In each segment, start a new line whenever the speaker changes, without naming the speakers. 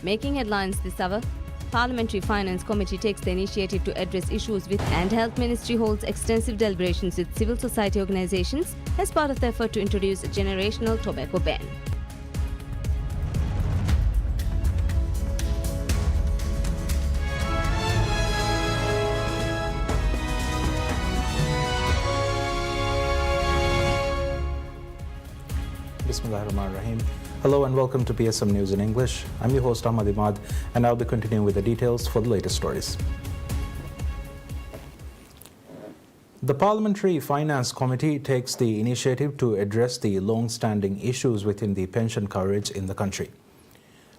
Making headlines this hour, Parliamentary Finance Committee takes the initiative to address issues with and Health Ministry holds extensive deliberations with civil society organizations as part of the effort to introduce a generational tobacco ban.
Bismillahirrahmanirrahim. Hello and welcome to PSM News in English. I'm your host Ahmad Imad and I'll be continuing with the details for the latest stories. The Parliamentary Finance Committee takes the initiative to address the long-standing issues within the pension coverage in the country.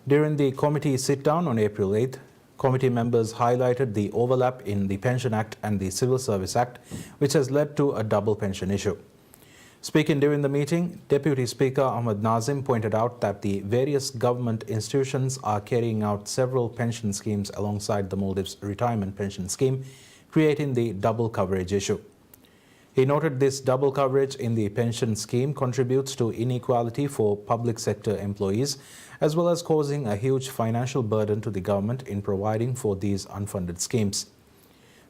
During the committee sit-down on April 8th, committee members highlighted the overlap in the Pension Act and the Civil Service Act, which has led to a double pension issue. Speaking during the meeting, Deputy Speaker Ahmad Nazim pointed out that the various government institutions are carrying out several pension schemes alongside the Maldives retirement pension scheme, creating the double coverage issue. He noted this double coverage in the pension scheme contributes to inequality for public sector employees, as well as causing a huge financial burden to the government in providing for these unfunded schemes.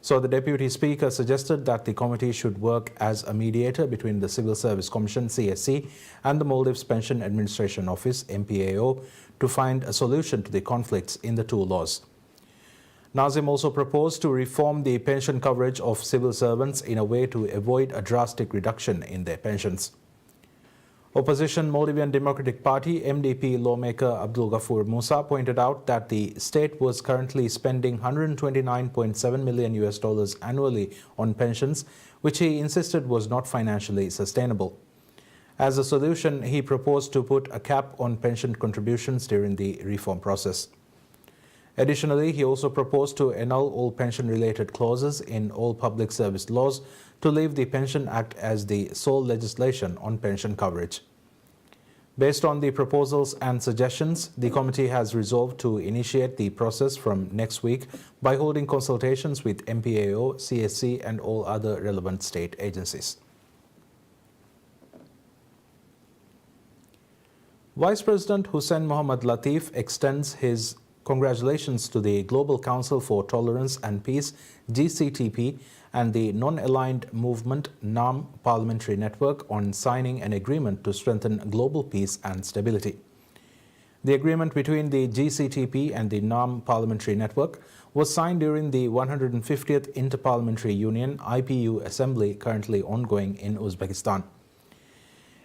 So the Deputy Speaker suggested that the committee should work as a mediator between the Civil Service Commission (CSC) and the Maldives Pension Administration Office (MPAO) to find a solution to the conflicts in the two laws. Nazim also proposed to reform the pension coverage of civil servants in a way to avoid a drastic reduction in their pensions. Opposition Maldivian Democratic Party MDP lawmaker Abdul Ghafoor Musa pointed out that the state was currently spending $129.7 million annually on pensions, which he insisted was not financially sustainable. As a solution, he proposed to put a cap on pension contributions during the reform process. Additionally, he also proposed to annul all pension-related clauses in all public service laws to leave the Pension Act as the sole legislation on pension coverage. Based on the proposals and suggestions, the committee has resolved to initiate the process from next week by holding consultations with MPAO, CSC and all other relevant state agencies. Vice President Hussein Mohammad Latif extends his congratulations to the Global Council for Tolerance and Peace (GCTP) and the Non-Aligned Movement (NAM) Parliamentary Network on signing an agreement to strengthen global peace and stability. The agreement between the GCTP and the NAM Parliamentary Network was signed during the 150th Interparliamentary Union (IPU) Assembly currently ongoing in Uzbekistan.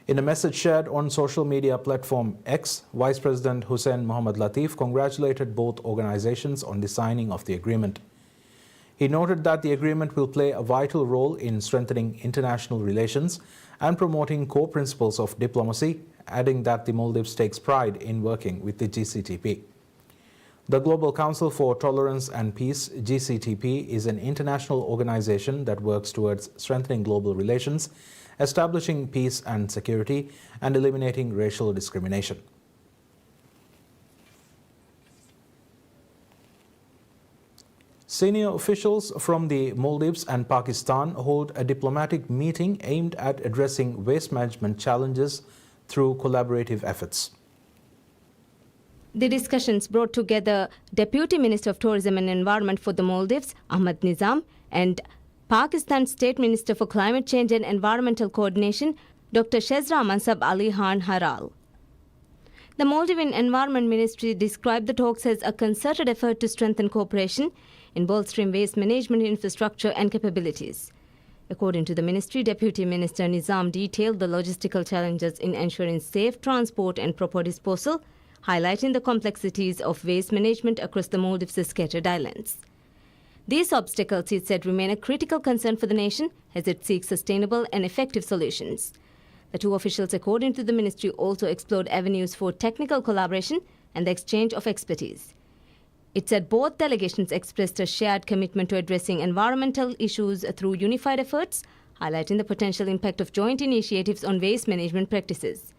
In a message shared on social media platform X, Vice President Hussein Mohammad Latif congratulated both organizations on the signing of the agreement. He noted that the agreement will play a vital role in strengthening international relations and promoting core principles of diplomacy, adding that the Maldives takes pride in working with the GCTP. The Global Council for Tolerance and Peace (GCTP) is an international organization that works towards strengthening global relations, establishing peace and security, and eliminating racial discrimination. Senior officials from the Maldives and Pakistan hold a diplomatic meeting aimed at addressing waste management challenges through collaborative efforts.
The discussions brought together Deputy Minister of Tourism and Environment for the Maldives, Ahmad Nizam, and Pakistan State Minister for Climate Change and Environmental Coordination, Dr. Shezra Mansab Ali Khan Haral. The Maldivian Environment Ministry described the talks as a concerted effort to strengthen cooperation in bolstering waste management infrastructure and capabilities. According to the ministry, Deputy Minister Nizam detailed the logistical challenges in ensuring safe transport and proper disposal, highlighting the complexities of waste management across the Maldives' scattered islands. These obstacles, he said, remain a critical concern for the nation as it seeks sustainable and effective solutions. The two officials, according to the ministry, also explored avenues for technical collaboration and the exchange of expertise. It said both delegations expressed a shared commitment to addressing environmental issues through unified efforts, highlighting the potential impact of joint initiatives on waste management practices.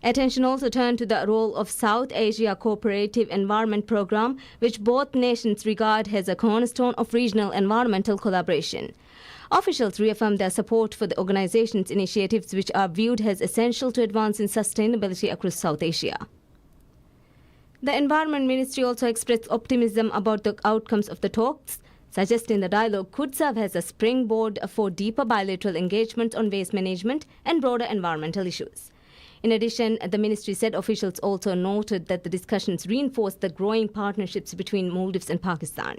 Attention also turned to the role of South Asia Cooperative Environment Programme, which both nations regard as a cornerstone of regional environmental collaboration. Officials reaffirmed their support for the organization's initiatives, which are viewed as essential to advancing sustainability across South Asia. The Environment Ministry also expressed optimism about the outcomes of the talks, suggesting the dialogue could serve as a springboard for deeper bilateral engagements on waste management and broader environmental issues. In addition, the ministry said officials also noted that the discussions reinforced the growing partnerships between Maldives and Pakistan.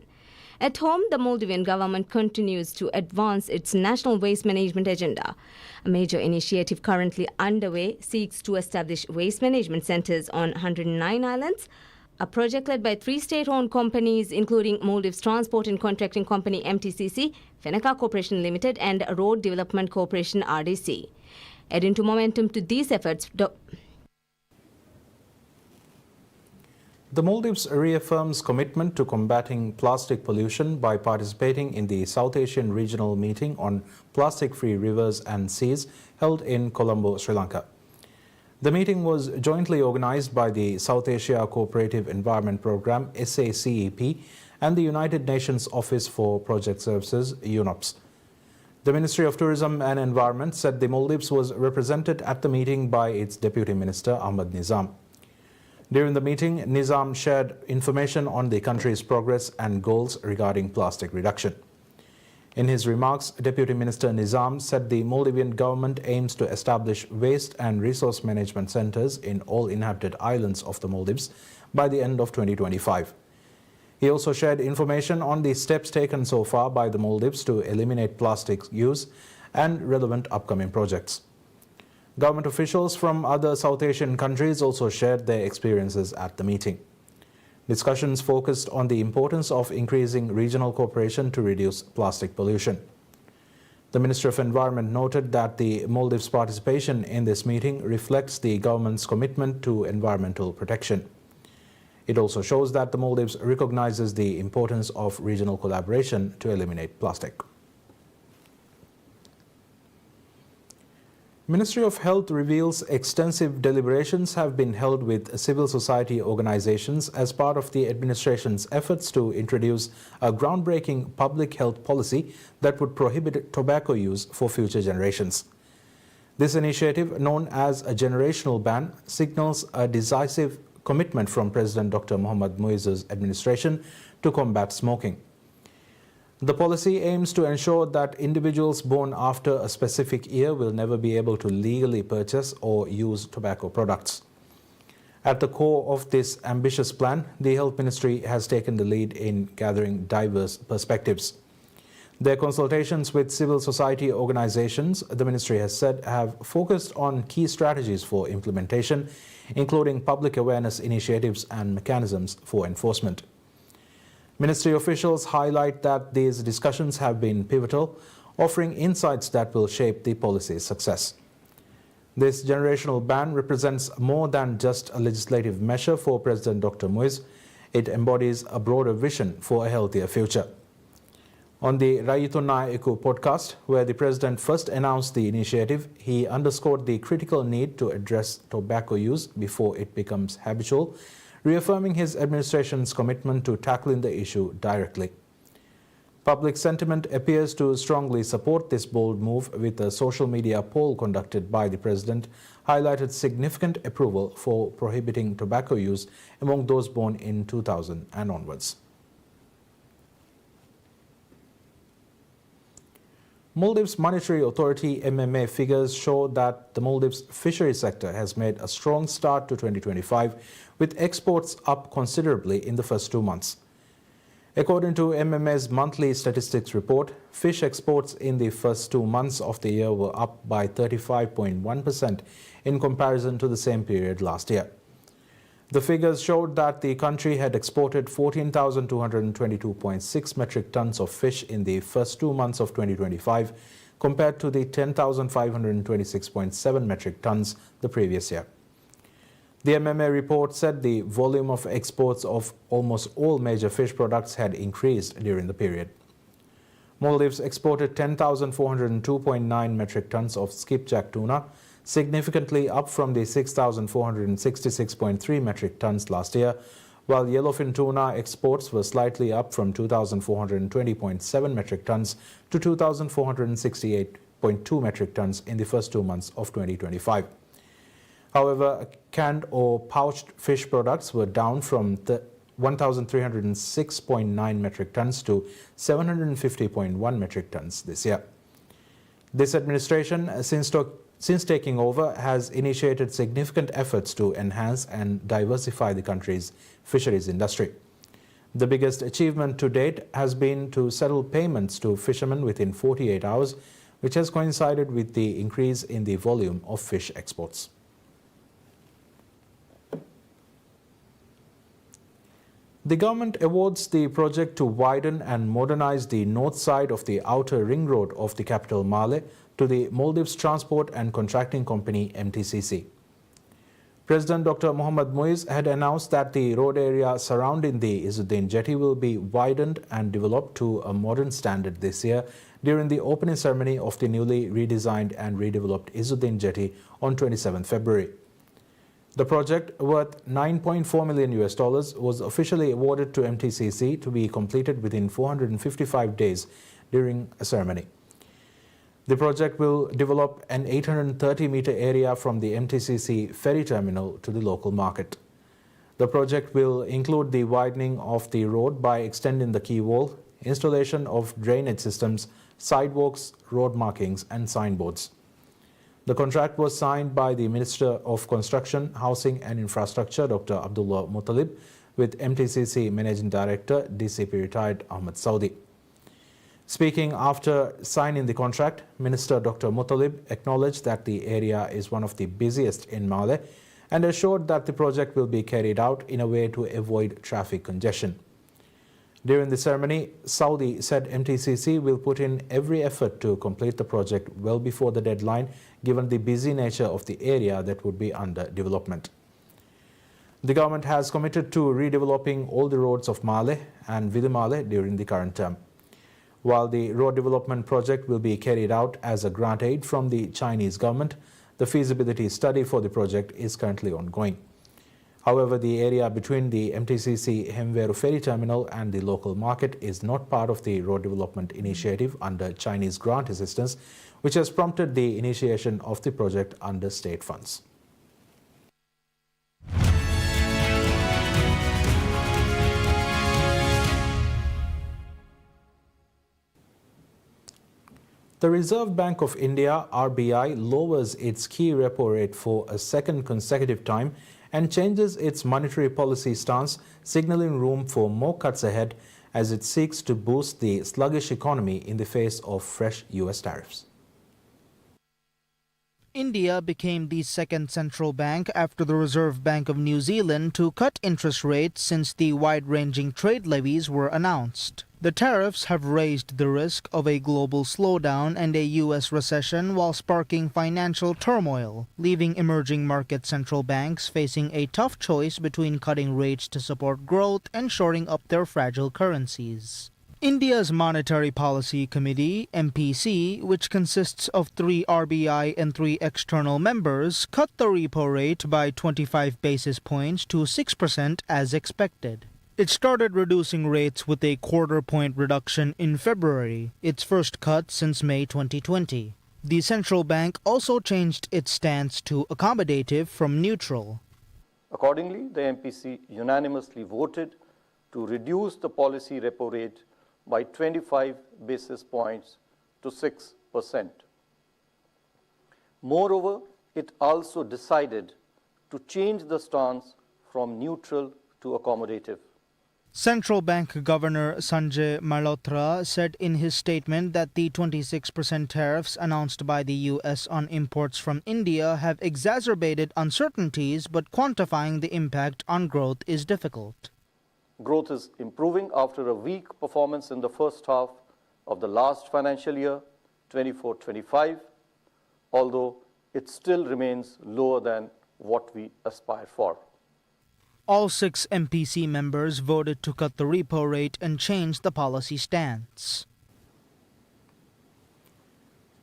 At home, the Maldivian government continues to advance its national waste management agenda. A major initiative currently underway seeks to establish waste management centers on 109 islands, a project led by 3 state-owned companies including Maldives Transport and Contracting Company MTCC, Fenaka Corporation Limited and Road Development Corporation RDC. Adding to momentum to these efforts,
the Maldives reaffirms commitment to combating plastic pollution by participating in the South Asian Regional Meeting on Plastic-Free Rivers and Seas held in Colombo, Sri Lanka. The meeting was jointly organized by the South Asia Cooperative Environment Programme SACEP and the United Nations Office for Project Services UNOPS. The Ministry of Tourism and Environment said the Maldives was represented at the meeting by its Deputy Minister Ahmad Nizam. During the meeting, Nizam shared information on the country's progress and goals regarding plastic reduction. In his remarks, Deputy Minister Nizam said the Maldivian government aims to establish waste and resource management centers in all inhabited islands of the Maldives by the end of 2025. He also shared information on the steps taken so far by the Maldives to eliminate plastic use and relevant upcoming projects. Government officials from other South Asian countries also shared their experiences at the meeting. Discussions focused on the importance of increasing regional cooperation to reduce plastic pollution. The Ministry of Environment noted that the Maldives' participation in this meeting reflects the government's commitment to environmental protection. It also shows that the Maldives recognizes the importance of regional collaboration to eliminate plastic. Ministry of Health reveals extensive deliberations have been held with civil society organizations as part of the administration's efforts to introduce a groundbreaking public health policy that would prohibit tobacco use for future generations. This initiative, known as a generational ban, signals a decisive commitment from President Dr. Mohammad Muizzu's administration to combat smoking. The policy aims to ensure that individuals born after a specific year will never be able to legally purchase or use tobacco products. At the core of this ambitious plan, the Health Ministry has taken the lead in gathering diverse perspectives. Their consultations with civil society organizations, the Ministry has said, have focused on key strategies for implementation, including public awareness initiatives and mechanisms for enforcement. Ministry officials highlight that these discussions have been pivotal, offering insights that will shape the policy's success. This generational ban represents more than just a legislative measure for President Dr. Muizz. It embodies a broader vision for a healthier future. On the Rayituna Eku podcast, where the President first announced the initiative, he underscored the critical need to address tobacco use before it becomes habitual, reaffirming his administration's commitment to tackling the issue directly. Public sentiment appears to strongly support this bold move, with a social media poll conducted by the President highlighted significant approval for prohibiting tobacco use among those born in 2000 and onwards. Maldives Monetary Authority MMA figures show that the Maldives fishery sector has made a strong start to 2025, with exports up considerably in the first 2 months. According to MMA's monthly statistics report, fish exports in the first 2 months of the year were up by 35.1% in comparison to the same period last year. The figures showed that the country had exported 14,222.6 metric tons of fish in the first 2 months of 2025, compared to the 10,526.7 metric tons the previous year. The MMA report said the volume of exports of almost all major fish products had increased during the period. Maldives exported 10,402.9 metric tons of skipjack tuna, significantly up from the 6,466.3 metric tons last year, while yellowfin tuna exports were slightly up from 2,420.7 metric tons to 2,468.2 metric tons in the first 2 months of 2025. However, canned or pouched fish products were down from 1,306.9 metric tons to 750.1 metric tons this year. This administration, since taking over, has initiated significant efforts to enhance and diversify the country's fisheries industry. The biggest achievement to date has been to settle payments to fishermen within 48 hours, which has coincided with the increase in the volume of fish exports. The government awards the project to widen and modernize the north side of the outer ring road of the capital Male to the Maldives Transport and Contracting Company MTCC. President Dr. Mohammad Muiz had announced that the road area surrounding the Izzuddin Jetty will be widened and developed to a modern standard this year during the opening ceremony of the newly redesigned and redeveloped Izzuddin Jetty on 27 February. The project, worth $9.4 million, was officially awarded to MTCC to be completed within 455 days during a ceremony. The project will develop an 830-meter area from the MTCC ferry terminal to the local market. The project will include the widening of the road by extending the quay wall, installation of drainage systems, sidewalks, road markings and signboards. The contract was signed by the Minister of Construction, Housing and Infrastructure, Dr. Abdullah Muttalib, with MTCC Managing Director, DCP retired Ahmed Saudi. Speaking after signing the contract, Minister Dr. Muttalib acknowledged that the area is one of the busiest in Male and assured that the project will be carried out in a way to avoid traffic congestion. During the ceremony, Saudi said MTCC will put in every effort to complete the project well before the deadline, given the busy nature of the area that would be under development. The government has committed to redeveloping all the roads of Male and Vidimale during the current term. While the road development project will be carried out as a grant aid from the Chinese government, the feasibility study for the project is currently ongoing. However, the area between the MTCC Hemweru ferry terminal and the local market is not part of the road development initiative under Chinese grant assistance, which has prompted the initiation of the project under state funds. The Reserve Bank of India, RBI, lowers its key repo rate for a second consecutive time and changes its monetary policy stance, signaling room for more cuts ahead as it seeks to boost the sluggish economy in the face of fresh US tariffs.
India became the second central bank after the Reserve Bank of New Zealand to cut interest rates since the wide-ranging trade levies were announced. The tariffs have raised the risk of a global slowdown and a U.S. recession while sparking financial turmoil, leaving emerging market central banks facing a tough choice between cutting rates to support growth and shoring up their fragile currencies. India's Monetary Policy Committee, MPC, which consists of 3 RBI and 3 external members, cut the repo rate by 25 basis points to 6% as expected. It started reducing rates with a quarter-point reduction in February, its first cut since May 2020. The central bank also changed its stance to accommodative from neutral.
Accordingly, the MPC unanimously voted to reduce the policy repo rate by 25 basis points to 6%. Moreover, it also decided to change the stance from neutral to accommodative.
Central Bank Governor Sanjay Malhotra said in his statement that the 26% tariffs announced by the U.S. on imports from India have exacerbated uncertainties, but quantifying the impact on growth is difficult.
Growth is improving after a weak performance in the first half of the last financial year, 24-25, although it still remains lower than what we aspire for.
All 6 MPC members voted to cut the repo rate and change the policy stance.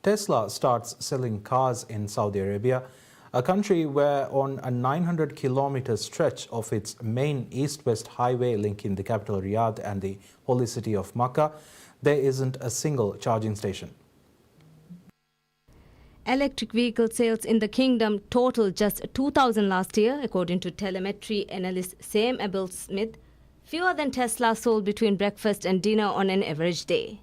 Tesla starts selling cars in Saudi Arabia, a country where on a 900-kilometer stretch of its main east-west highway linking the capital Riyadh and the holy city of Makkah, there isn't a single charging station.
Electric vehicle sales in the kingdom totaled just 2,000 last year, according to telemetry analyst Sam Abel-Smith, fewer than Tesla sold between breakfast and dinner on an average day.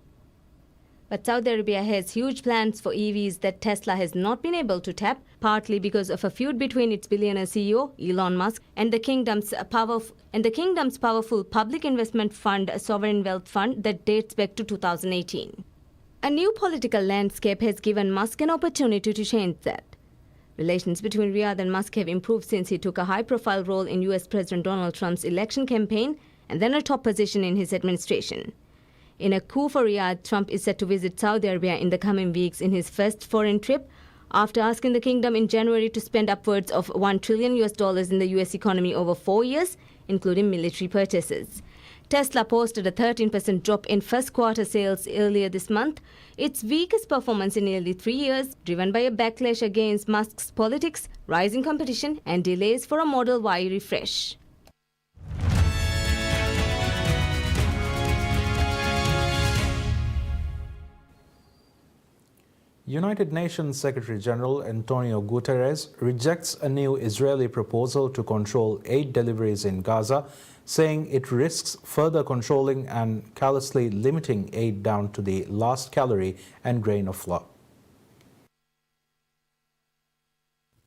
But Saudi Arabia has huge plans for EVs that Tesla has not been able to tap, partly because of a feud between its billionaire CEO, Elon Musk, and the kingdom's powerful public investment fund, a sovereign wealth fund that dates back to 2018. A new political landscape has given Musk an opportunity to change that. Relations between Riyadh and Musk have improved since he took a high-profile role in US President Donald Trump's election campaign and then a top position in his administration. In a coup for Riyadh, Trump is set to visit Saudi Arabia in the coming weeks in his first foreign trip, after asking the kingdom in January to spend upwards of $1 trillion in the US economy over 4 years, including military purchases. Tesla posted a 13% drop in first quarter sales earlier this month, its weakest performance in nearly 3 years, driven by a backlash against Musk's politics, rising competition, and delays for a Model Y refresh.
United Nations Secretary-General Antonio Guterres rejects a new Israeli proposal to control aid deliveries in Gaza, saying it risks further controlling and callously limiting aid down to the last calorie and grain of flour.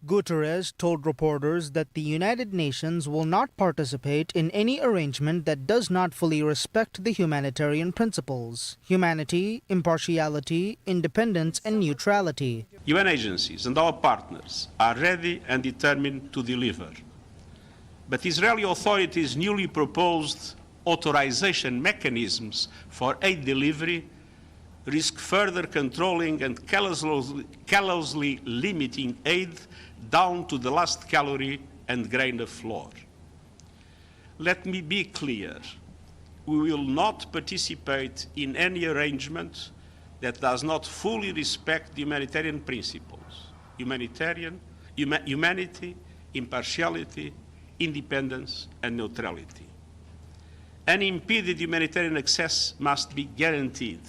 Guterres told reporters that the United Nations will not participate in any arrangement that does not fully respect the humanitarian principles: humanity, impartiality, independence, and neutrality.
UN agencies and our partners are ready and determined to deliver. But Israeli authorities' newly proposed authorization mechanisms for aid delivery risk further controlling and callously limiting aid down to the last calorie and grain of flour. Let me be clear. We will not participate in any arrangement that does not fully respect the humanitarian principles: humanity, impartiality, independence, and neutrality. Unimpeded humanitarian access must be guaranteed,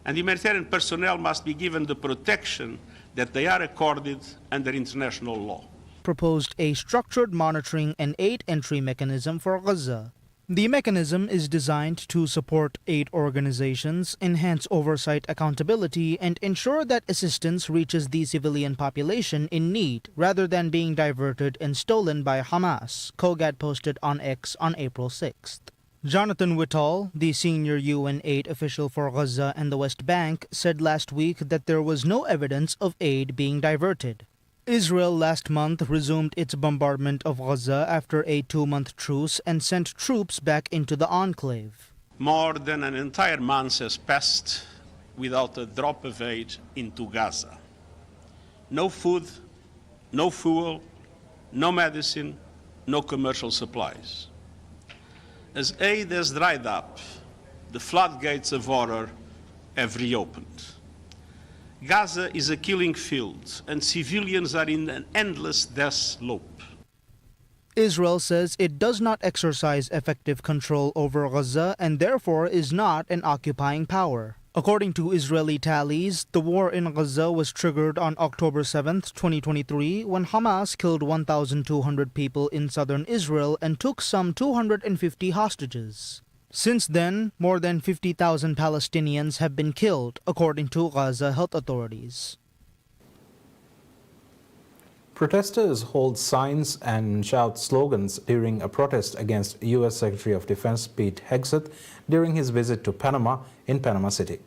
and humanitarian personnel must be given the protection that they are accorded under international law.
Proposed a structured monitoring and aid entry mechanism for Gaza. The mechanism is designed to support aid organizations, enhance oversight accountability, and ensure that assistance reaches the civilian population in need rather than being diverted and stolen by Hamas, Kogad posted on X on April 6th. Jonathan Whitall, the senior UN aid official for Gaza and the West Bank, said last week that there was no evidence of aid being diverted. Israel last month resumed its bombardment of Gaza after a 2-month truce and sent troops back into the enclave.
More than an entire month has passed without a drop of aid into Gaza. No food, no fuel, no medicine, no commercial supplies. As aid has dried up, the floodgates of horror have reopened. Gaza is a killing field, and civilians are in an endless death loop.
Israel says it does not exercise effective control over Gaza and therefore is not an occupying power. According to Israeli tallies, the war in Gaza was triggered on October 7, 2023, when Hamas killed 1,200 people in southern Israel and took some 250 hostages. Since then, more than 50,000 Palestinians have been killed, according to Gaza health authorities.
Protesters hold signs and shout slogans during a protest against U.S. Secretary of Defense Pete Hegseth during his visit to Panama in Panama City.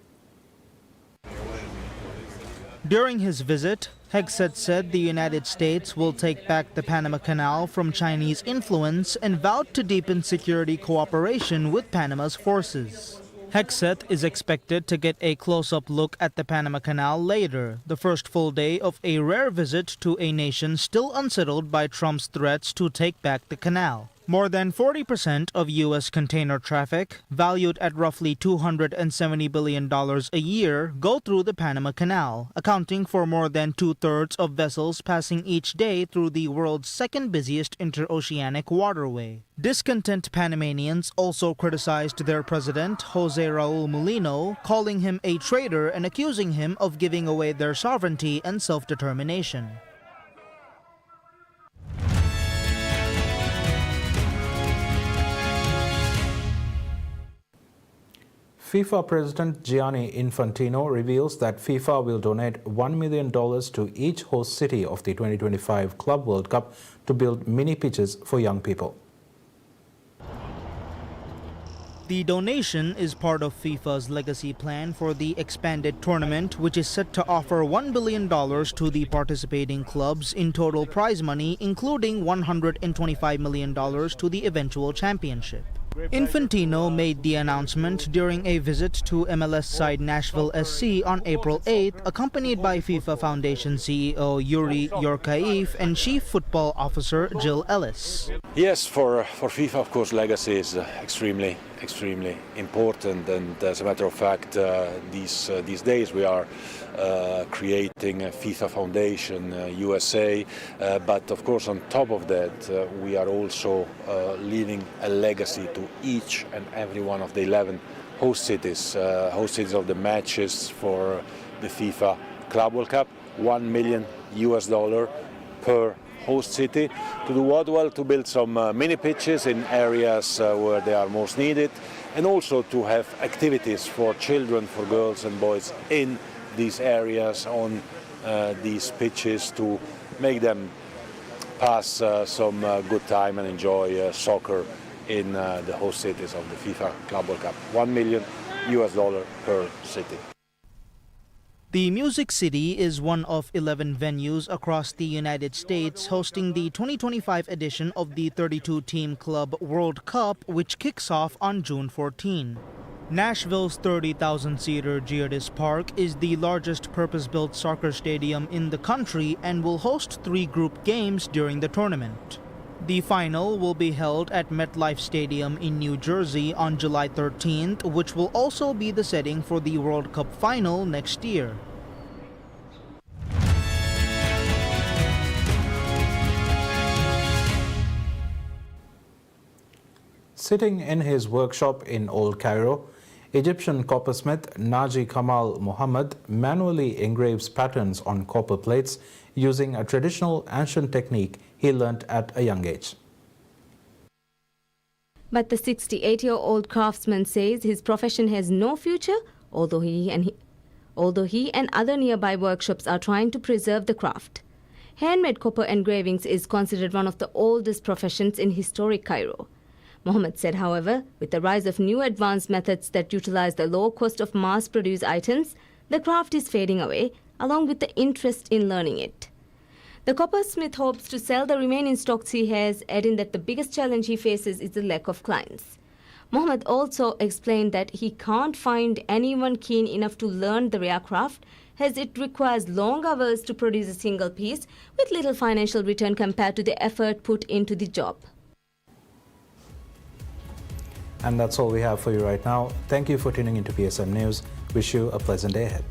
During his visit, Hegseth said the United States will take back the Panama Canal from Chinese influence and vowed to deepen security cooperation with Panama's forces. Hegseth is expected to get a close-up look at the Panama Canal later, the first full day of a rare visit to a nation still unsettled by Trump's threats to take back the canal. More than 40% of U.S. container traffic, valued at roughly $270 billion a year, go through the Panama Canal, accounting for more than two-thirds of vessels passing each day through the world's second busiest interoceanic waterway. Discontent Panamanians also criticized their president, Jose Raul Mulino, calling him a traitor and accusing him of giving away their sovereignty and self-determination.
FIFA President Gianni Infantino reveals that FIFA will donate $1 million to each host city of the 2025 Club World Cup to build mini pitches for young people.
The donation is part of FIFA's legacy plan for the expanded tournament, which is set to offer $1 billion to the participating clubs in total prize money, including $125 million to the eventual championship. Infantino made the announcement during a visit to MLS side Nashville SC on April 8th, accompanied by FIFA Foundation CEO Yuri Yorkaev and Chief Football Officer Jill Ellis.
Yes, for FIFA, of course, legacy is extremely important, and as a matter of fact, these days we are creating a FIFA Foundation USA, but of course on top of that we are also leaving a legacy to each and every one of the 11 host cities of the matches for the FIFA Club World Cup. $1 million per host city to do what? Well, to build some mini pitches in areas where they are most needed, and also to have activities for children, for girls and boys in these areas on these pitches to make them pass some good time and enjoy soccer in the host cities of the FIFA Club World Cup. $1 million per city.
The Music City is one of 11 venues across the United States hosting the 2025 edition of the 32-team Club World Cup, which kicks off on June 14. Nashville's 30,000-seater Geodis Park is the largest purpose-built soccer stadium in the country and will host 3 group games during the tournament. The final will be held at MetLife Stadium in New Jersey on July 13th, which will also be the setting for the World Cup final next year.
Sitting in his workshop in Old Cairo, Egyptian coppersmith Naji Kamal Muhammad manually engraves patterns on copper plates using a traditional ancient technique he learnt at a young age.
But the 68-year-old craftsman says his profession has no future, although he and other nearby workshops are trying to preserve the craft. Handmade copper engravings is considered one of the oldest professions in historic Cairo. Mohammed said, however, with the rise of new advanced methods that utilize the low cost of mass-produced items, the craft is fading away, along with the interest in learning it. The coppersmith hopes to sell the remaining stocks he has, adding that the biggest challenge he faces is the lack of clients. Mohammed also explained that he can't find anyone keen enough to learn the rare craft, as it requires long hours to produce a single piece with little financial return compared to the effort put into the job.
And that's all we have for you right now. Thank you for tuning into PSM News. Wish you a pleasant day ahead.